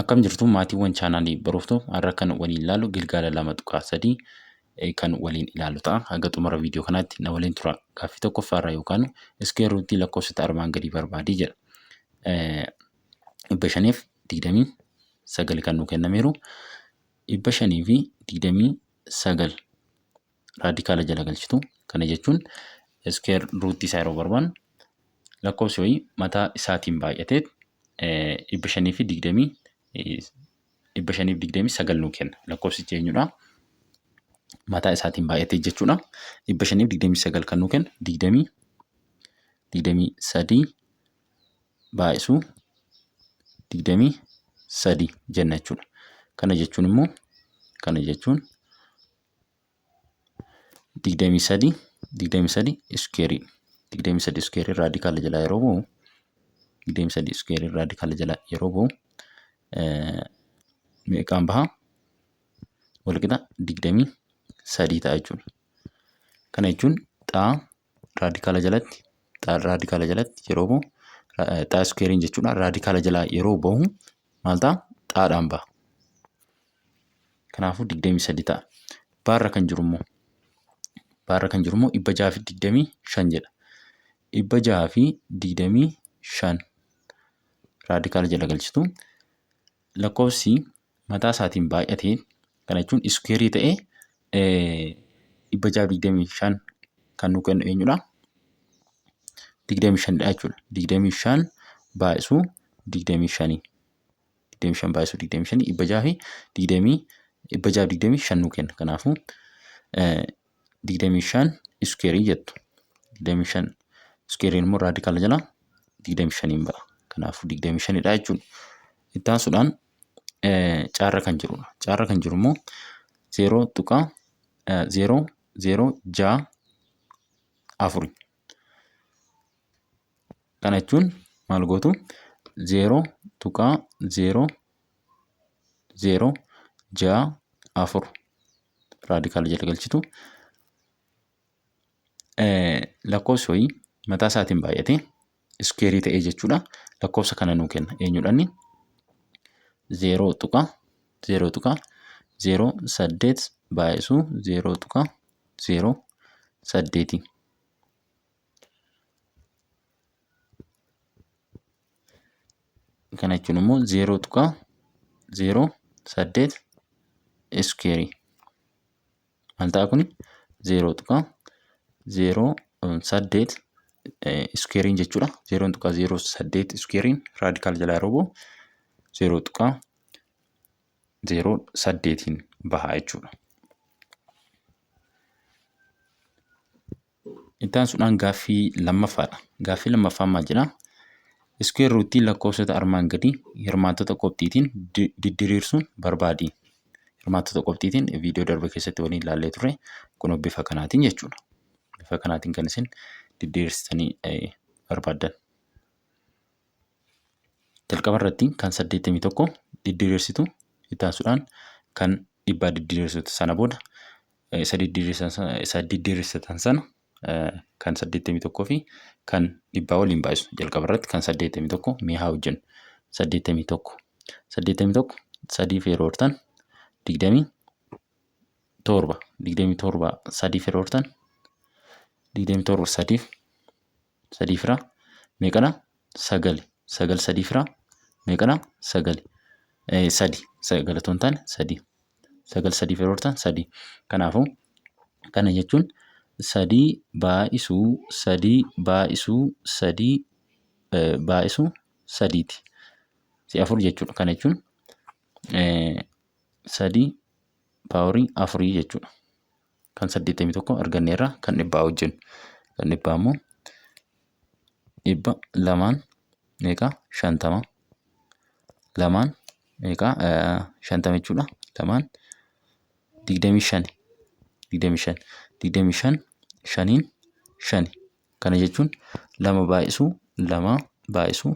Akkam jirtu maatiiwwan chaanaalii Barooftuu har'a kan waliin ilaallu Gilgaala 2.3 kan waliin ilaallu ta'a. Haga xumura viidiyoo kanaatti na waliin tura. Gaaffii tokkoffaarraa yookaan iskeer ruutii lakkoofsota armaan gadii barbaadii jedha. 529 kan nu kennameeru 529 raadikaala jala galchitu. Kana jechuun iskeer ruutii isaa yeroo barbaannu lakkoofsi wayii mataa isaatiin baay'atee 529 nu kenna. Lakkoofsichi eenyudha? Mataa isaatiin baay'atee jechuudha. 529 kan nu kenna 23 baay'isuu 23 jenna jechuudha. Kana jechuun immoo 23 iskeerii 23 iskeerii raadikaala jalaa yeroo ba'u 23 iskeerii raadikaala jalaa yeroo ba'u meeqaan baha? Walqixa 23 ta'a jechuudha. Kana jechuun xaa raadikaala jalatti yeroo ba'u xaa iskeeriin jechuudha. Raadikaala jalaa yeroo ba'u maal ta'a? Xaadhaan baha. Kanaafuu 23 ta'a. Baarra kan jiru immoo 625 jedha. 625 raadikaala jala galchitu. Lakkoofsi mataa isaatiin baay'atee kana jechuun iskeerii ta'ee 625 kan nu kennu eenyudha? 25 dha jechuudha. 25 baay'isuu 25 baay'isuu 25 625 nu kenna. Kanaafuu 25 iskeerii jettu. 25 iskeeriin immoo raadikaala jalaa 25 ba'a. Kanaafuu 25 dha jechuudha. Itti aansuudhaan caarra kan jirudha. Caarra kan jiru immoo 0.006 Kana jechuun maal gootu? 0.006 raadikaala jala galchitu. Lakkoofsi wayii mataa isaatiin baay'atee iskeerii ta'ee jechuudha. Lakkoofsa kana nuu kenna. Eenyudhaani? 0.08 baay'isuu 0.08. Kana jechuun immoo 0.08 iskeerii. Maal ta'a kuni? 0.08 iskeeriin jechuudha. 0.08 iskeeriin raadikaala jalaa yeroo ba'u 0.08 baha jechuudha. Itti aansuudhaan gaaffii lammaffaadha. Gaaffii lammaffaan maal jedhaa? Iskeer ruutii lakkoofsota armaan gadii hirmaattota qobxiitiin diddiriirsuun barbaadi. Hirmaattota qobxiitiin viidiyoo darbe keessatti waliin ilaallee turre kun bifa kanaatiin jechuudha. Bifa kanaatiin kan isin diddiriirsitanii barbaaddan. Jalqaba irratti kan 81 diddiriirsitu. Itti aansuudhaan kan 100 diddiriirsitu. Sana booda isa diddiriirsatan sana kan 81 fi kan 100 waliin baay'isu. Jalqaba irratti kan 81 mee haa hojjennu. 81 3 yeroo hortan 27 3 yeroo hortan 27 3 fira meeqadha? 9 3 fira meeqadha? 9 galatoon taane 3 yeroo hortan 3. Kanaafuu kana jechuun 3 baay'isuu 3ti. Si 4 jechuudha. Kana jechuun 3 paaworii 4 jechuudha. Kan 81 arganneerra kan 100 hojjennu. Kan 100 immoo 200 meeqa? 50. 2 meeqa? 50 jechuudha. 2 25. 5 kana jechuun 2 baay'isuu 5 baay'isuu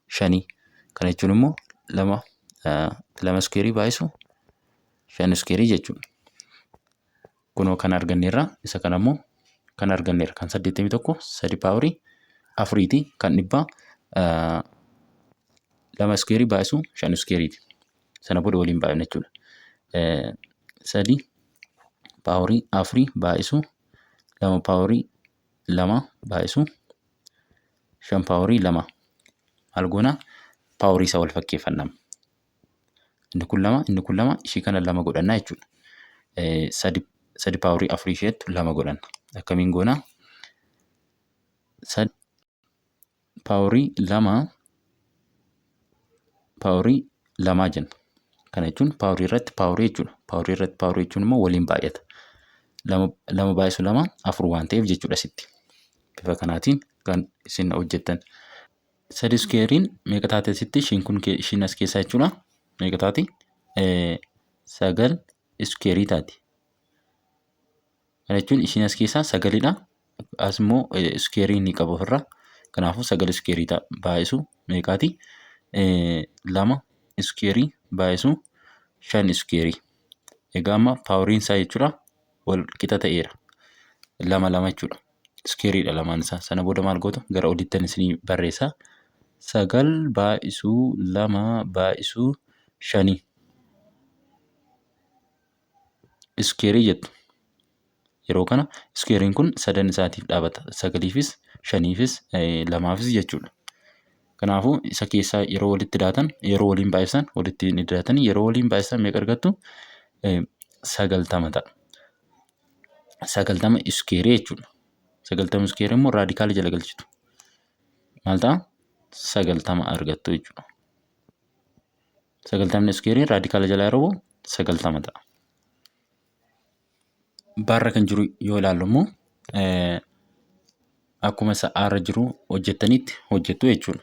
5. Kana jechuun immoo 2 iskeerii baay'isuu 5 iskeerii jechuudha. Kunoo kan arganneerra isa kana immoo kan arganneerra kan 81 3 paaworii 4ti. Kan 100 lama iskeerii baay'isu 5 iskeeriiti. Sana booda waliin baay'ifna jechuudha. 3 paaworii 4 baay'isu 2 paaworii 2 baay'isu 5 paaworii 2 maal goona paaworii isaa wal fakkeeffannaa. Inni kun 2 inni kun 2 ishii kana 2 godhannaa jechuudha. 3 paaworii 4 isheettu 2 godhanna. Akkamiin goona? 3 paaworii 2 paaworii 2 jenna. Kana jechuun paaworii irratti paaworii jechuudha. Paaworii irratti paaworii jechuun immoo waliin baay'ata. 2 baay'isu 2 4 waan ta'eef jechuudha sitti. Bifa kanaatiin kan isin hojjettan. 3 iskeeriin meeqa taate sitti? Ishiin kun ishiin as keessaa jechuudha. Meeqa taati? 9 iskeerii taati. Kana jechuun ishiin as keessaa 9dha. As immoo iskeerii ni qaba ofirraa. Kanaafuu 9 iskeerii baay'isu meeqaati? 2 iskeerii baay'isu 5 iskeerii. Egaa amma paaworiin isaa jechuudha wal qixa ta'eera. 2 jechuudha. Iskeeriidha lamaan isaa. Sana booda maal gootu? Gara olittan isinii barreessaa. 9 baay'isuu 2 baay'isuu 5 iskeerii jettu. Yeroo kana iskeeriin kun 3 isaatiif dhaabata. 9fis 5fis 2fis jechuudha. Kanaafuu isa keessaa yeroo walitti daatan yeroo waliin baay'isan walitti ni daatan yeroo waliin baay'isan meeqa argattu? 90 ta'a. 90 iskeerii jechuudha. 90 iskeerii immoo raadikaala jala galchitu. Maal ta'a? 90 argattu jechuudha. 90 iskeerii raadikaala jala yeroo 90 ta'a. Baarra kan jiru yoo ilaallu immoo akkuma sa'aarra jiru hojjettanitti hojjettu jechuudha.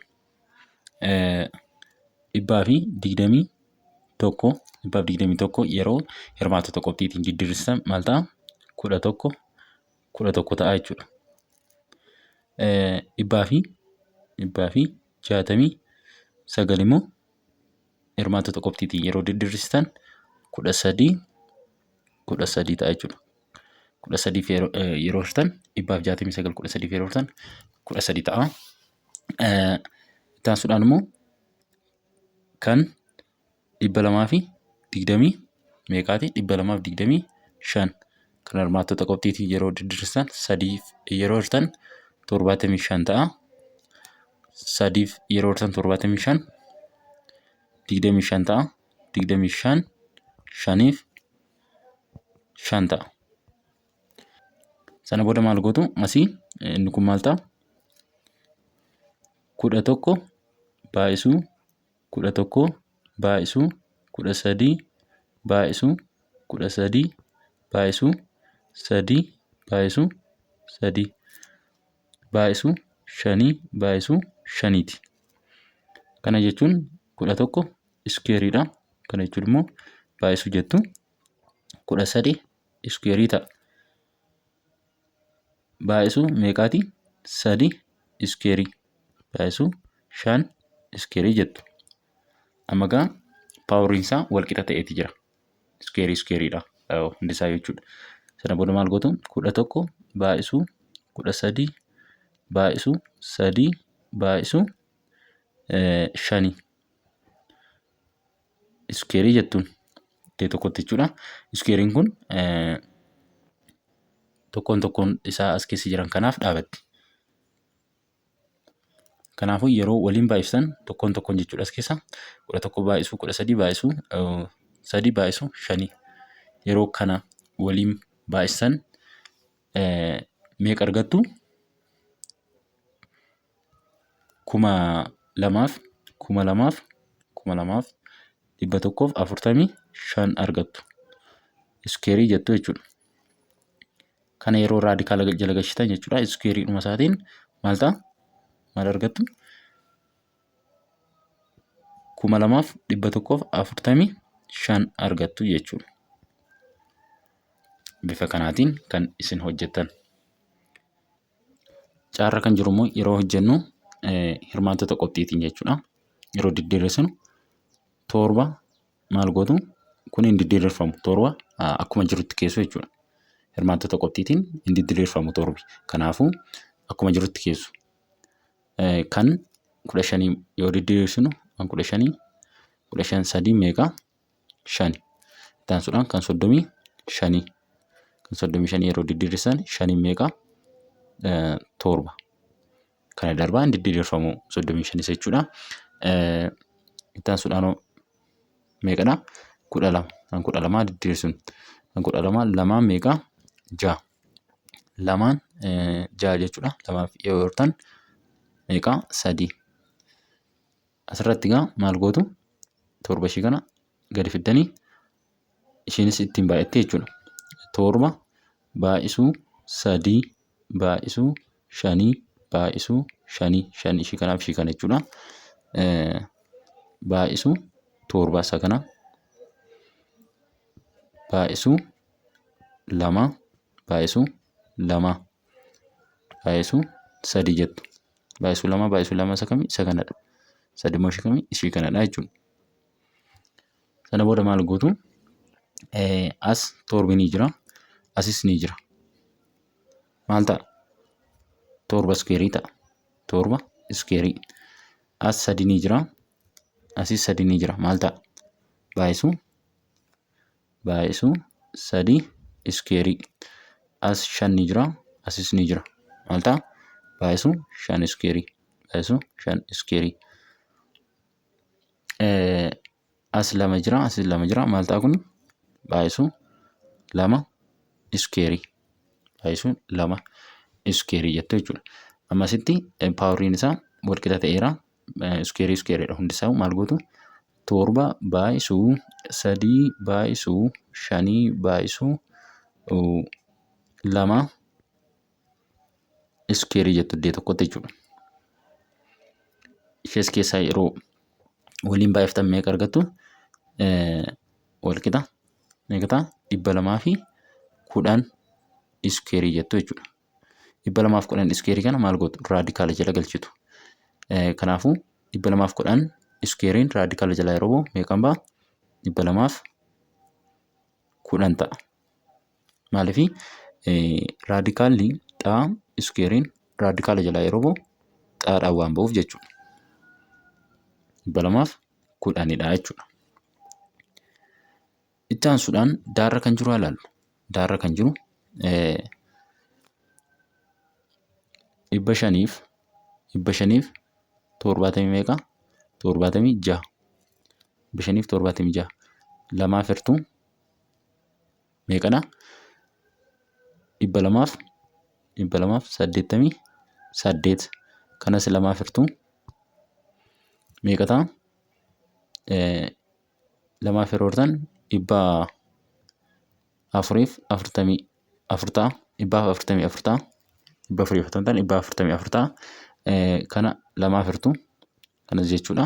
121 yeroo hirmaatota qophiitiin diddiirsisan maal ta'a? 11 ta'a jechuudha. 169 immoo hirmaatota qophiitiin yeroo diddiirsisan 13 ta'a jechuudha. 13 yeroo hirtan 169 13 yeroo hirtan 13 ta'a. Taasisuudhaan immoo kan 220 meeqaati? 225 kan hirmaattota qophiitiin yeroo diddiirsisan 3 yeroo hirtan 75 ta'a. 3 yeroo hirtan 75 25 ta'a. 25 5 ta'a. Sana booda maal gootu? Asii inni kun maal ta'a? 11 baay'isuu 11 baay'isuu 13 baay'isuu 13 baay'isuu 3 baay'isuu 3 baay'isuu 5 baay'isuu 5ti. Kana jechuun 11 iskeeriidha. Kana jechuun immoo baay'isuu jettu 13 iskeerii ta'a. Baay'isuu meeqaati? 3 iskeerii. Baay'isuu 5 iskeerii jettu. Amma egaa paaworiin isaa wal qixa ta'eeti jira. Iskeeriidha. Hundi isaa jechuudha. Sana booda maal gootu? 11 baay'isuu 13 baay'isuu 3 baay'isuu 5 iskeerii jettuun iddoo tokkotti jechuudha. Iskeeriin kun tokkoon isaa as keessa jiran kanaaf dhaabatti. Kanaafuu yeroo waliin baay'isan tokkoon jechuudha as keessa 11 baay'isuu 13 baay'isuu 3 baay'isuu 5 yeroo kana waliin baay'isan meeqa argattu? 2,145 argattu. Iskeerii jettu jechuudha. Kana yeroo raadikaala jala galchitan jechuudha. Iskeeriidhuma isaatiin maal ta'a? Maal argattu? 2,145 argattu jechuudha. Bifa kanaatiin kan isin hojjettan. Caarra kan jiru immoo yeroo hojjennu hirmaattota qophiitiin jechuudha. Yeroo diddiirressinu 7 maal gootu? Kun hin diddiirreeffamu 7 akkuma jirutti keessu jechuudha. Hirmaattota qophiitiin hin diddiirreeffamu 7. Kanaafuu akkuma jirutti keessu. Kan 15 yoo diddiirressinu kan 15 15 sadii meeqa? 5. Itti aansuudhaan kan 35 kan 35 yeroo diddiirressan 5 meeqa? 7. Kana darbaa hin diddiirreeffamu 35 jechuudha. Itti aansuudhaan meeqadha? 12 kan 12 diddiirressuun kan 12 lamaan meeqa? 6. Lamaan 6 jechuudha. Lamaaf yoo hirtan meeqa? 3. Asirratti egaa maal gootu? 7 ishii kana gadi fiddanii ishiinis ittiin baay'atte jechuudha. 7 baay'isuu 3 baay'isuu 5 baay'isuu 5 5 ishii kanaaf ishii kana jechuudha. Baay'isuu 7 isa kana baay'isuu 2 baay'isuu 2 baay'isuu 3 jettu. Baay'isuu 2 isa kamii? Isa kanadha. 3 immoo ishii kamii? Ishii kanadha jechuudha. Sana booda maal gootu? As 7 ni jira. Asis ni jira. Maal ta'a? 7 iskeerii ta'a. 7 iskeerii. As 3 ni jira. Asis 3 ni jira. Maal ta'a? Baay'isuu 3 iskeerii. As 5 ni jira. Asis ni jira. Maal ta'a? Baay'isuu 5 iskeerii. Baay'isuu 5 iskeerii. As 2 jira. Asis 2 jira. Maal ta'a kun? Baay'isuu 2 iskeerii. Baay'isuu 2 iskeerii jettu jechuudha. Ammasitti paawuriin isaa wal qixa ta'eera. Iskeeriidha hundisaa maal gootu? 7 baay'isuu 3 baay'isuu 5 baay'isuu 2 iskeerii jettu iddoo tokkotti jechuudha. Ishees keessaa yeroo waliin baay'iftan meeqa argattu? Wal qixa meeqa ta'a? 210 iskeerii jettu jechuudha. 210 iskeerii kana maal gootu? Raadikaala jala galchitu. Kanaafuu 210 iskeeriin raadikaala jala yeroo bahu meeqan ba'a? 210 ta'a. Maaliifii raadikaalli xaa iskeeriin raadikaala jala yeroo bahu xaadhaan waan bahuuf jechuudha. 210dha jechuudha. Itti aansuudhaan daarra kan jiru ilaallu. Daarra kan jiru 500 70 meeqa? 76. 576 lamaaf hirtuu meeqadha? 288 kanas lamaaf hirtuu meeqa ta'a? Lamaaf yeroo hirtan 444 ta'a. 444 ta'a. 444 ta'a. Kana lamaaf hirtuu kanas jechuudha.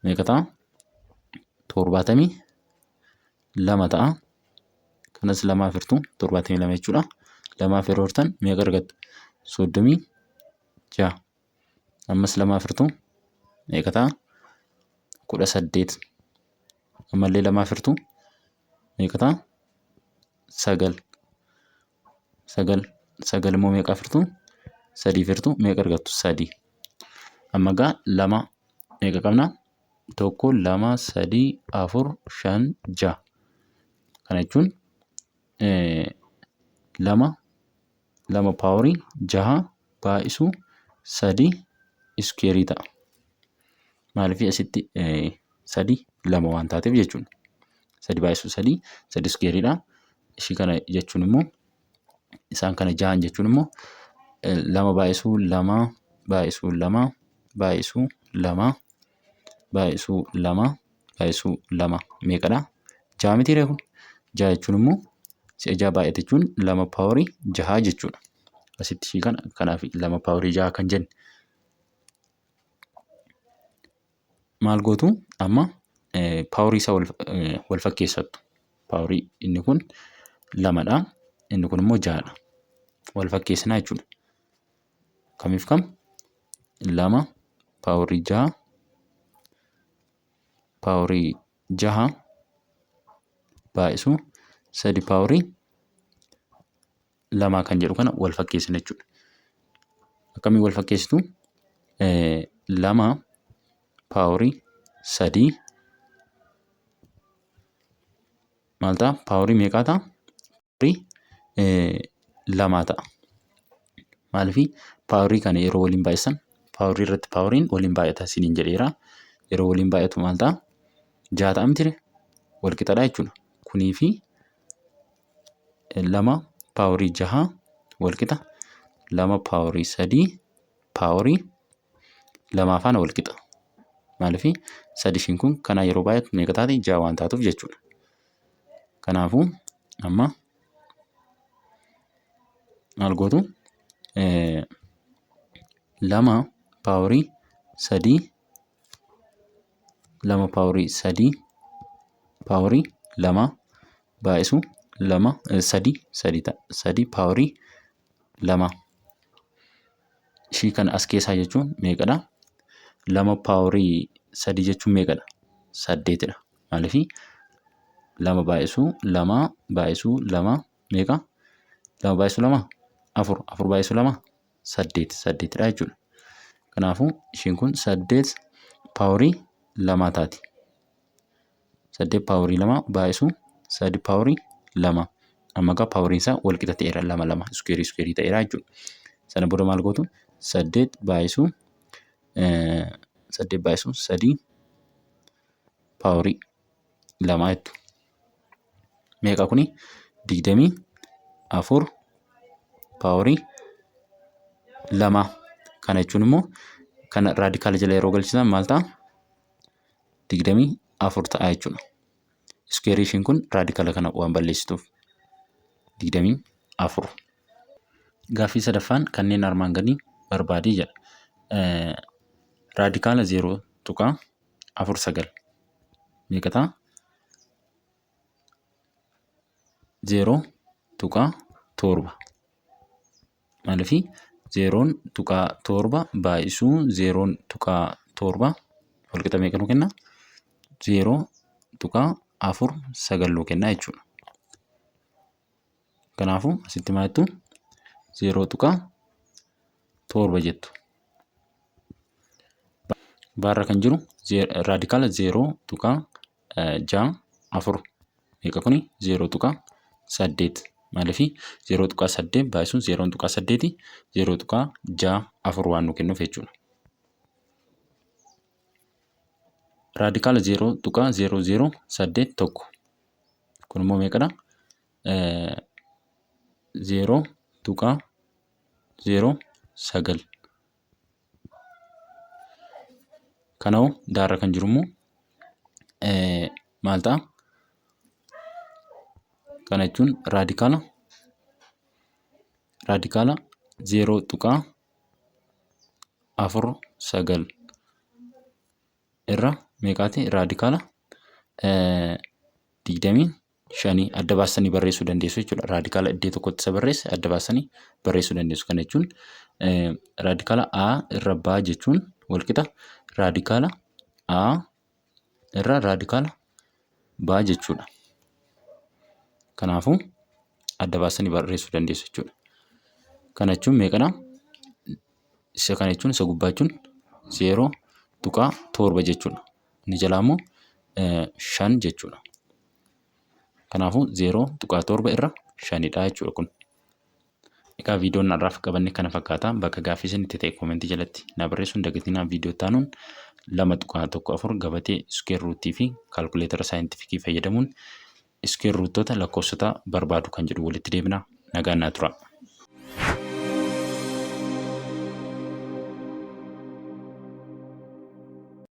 Meeqa ta'a? 72 ta'a. Kanas lamaaf hirtuu 72 jechuudha. Lamaaf yeroo hirtan meeqa argattu? 36. Ammas lamaaf hirtuu meeqa ta'a? 18. Ammallee lamaaf hirtuu meeqa ta'a? 9. 9 immoo meeqaaf hirtuu? 3 hirtuu meeqa argattu? 3. Amma egaa lama meeqa qabna? 1 2 3 4 5 6. Kana jechuun 2 paaworii 6 baay'isuu 3 iskeerii ta'a. Maaliifii asitti 3 2 waan taateef jechuudha. 3 baay'isuu 3 iskeeriidha. Ishii kana jechuun immoo isaan kana 6 jechuun immoo 2 baay'isuu 2 baay'isuu 2 baay'isuu 2 baay'isuu 2 baay'isuu 2 meeqadha? 6 miti reefu. 6 jechuun immoo si'a 6 baay'ate jechuun 2 paaworii 6 jechuudha. Asitti ishii kana kanaaf 2 paaworii 6 kan jenne. Maal gootu? Amma paaworii isaa wal fakkeessattu. Paaworii inni kun 2dha. Inni kun immoo 6dha. Wal fakkeessinaa jechuudha. Kamiif kam? 2 paaworii 6 paaworii 6 baay'isuu 3 paaworii 2 kan jedhu kana wal fakkeessina jechuudha. Akkamiin wal fakkeessitu? 2 paaworii sadii maal ta'a? Paaworii meeqaa ta'a? Paaworii lamaa ta'a. Maaliif paaworii kana yeroo waliin baay'isan paaworii irratti paaworiin waliin baay'ata isiniin jedheera. Yeroo waliin baay'atu maal ta'a? 6 ta'a miti wal qixadha jechuudha. Kunii fi 2 paaworii 6 wal qixa 2 paaworii 3 paaworii 2 faana wal qixa. Maaliif 3 kun kana yeroo baay'atu meeqa taati? 6 waan taatuuf jechuudha. Kanaafuu amma maal gootu? 2 paaworii 3 2 paaworii 3 paaworii 2 baay'isu 2 3 ta'a. 3 paaworii 2 ishii kana as keessaa jechuun meeqadha? 2 paaworii 3 jechuun meeqadha? 8dha. Maaliif 2 baay'isuu 2 baay'isuu 2 meeqa? 2 baay'isuu 2 4 4 baay'isuu 2 8 8dha jechuudha. Kanaafuu ishiin kun 8 paaworii 2 taati. 8 paaworii 2 baay'isuu 3 paaworii 2 amma egaa paaworiin isaa wal qixa ta'eera 2 2 iskuweerii ta'eera jechuudha. Sana booda maal gootu? 8 baay'isuu 3 paaworii 2 jettu. Meeqa kuni? 24 paaworii 2. Kana jechuun immoo kana raadikaala jala yeroo galchisan maal ta'a? 24 ta'a jechuudha. Iskuweerii ishiin kun raadikaala kana waan balleessituuf 24. Gaaffii sadaffaan kanneen armaan gadii barbaadii jedha. Raadikaala 0.49 meeqa ta'a? 0.7 maaliif 0.7 baay'isuu 0.7 wal qixa meeqa nuu kenna? 0.49 nuu kenna jechuudha. Kanaafuu asitti maal jettu? 0.7 jettu. Baarra kan jiru raadikaala 0.64 meeqa kuni? 0.8 maaliif 0.8 baay'isuun 0.8 0.64 waan nu kennuuf jechuudha. Raadikaala 0.008 kun immoo meeqadha? 0.09 kanaa'u daarra kan jiru immoo maal ta'a? Kana jechuun raadikaala 0.49 irra meeqaati? Raadikaala 25 adda baasanii barreessuu dandeessu jechuudha. Raadikaala iddoo tokkotti isa barreesse adda baasanii barreessuu dandeessu. Kana jechuun raadikaala A irra B jechuun wal qixa raadikaala A irra raadikaala B jechuudha. Kanaafuu adda baasanii barreessuu dandeessu jechuudha. Kana jechuun meeqadha? Isa kana jechuun isa gubbaa jechuun 0.7 jechuudha. Inni jalaa immoo 5 jechuudha. Kanaafuu 0.7 irra 5dha jechuudha kun. Egaa viidiyoon har'aaf qabanne kana fakkaata. Bakka gaaffii isinitti ta'e koomentii jalatti na barreessuun dagatinaa viidiyoo taanuun 2.14 gabatee iskuweer ruutii fi kaalkuleetara saayintifikii fayyadamuun iskuweer ruutoota lakkoofsota barbaadu kan jedhu walitti deebina. Nagaan naa tura.